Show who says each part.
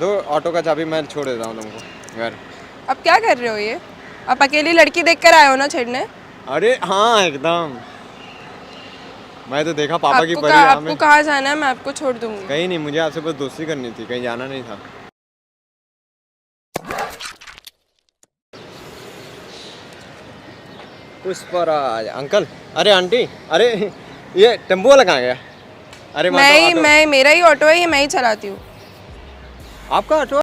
Speaker 1: दो ऑटो का चाबी, मैं छोड़ देता हूँ तुमको घर।
Speaker 2: अब क्या कर रहे हो ये? आप अकेली लड़की देखकर आए हो ना छेड़ने?
Speaker 1: अरे हाँ एकदम, मैं तो देखा पापा की परी
Speaker 2: आपको
Speaker 1: हमें।
Speaker 2: कहाँ जाना है? मैं आपको छोड़ दूंगी।
Speaker 1: कहीं नहीं, मुझे आपसे बस दोस्ती करनी थी, कहीं जाना नहीं था। पुष्पराज अंकल, अरे आंटी, अरे ये टेम्पो वाला कहाँ गया? अरे वहाँ तो ऑटो।
Speaker 2: मैं मेरा ही ऑटो है, ये मैं ही चलाती हूँ।
Speaker 1: आपका ऑटो?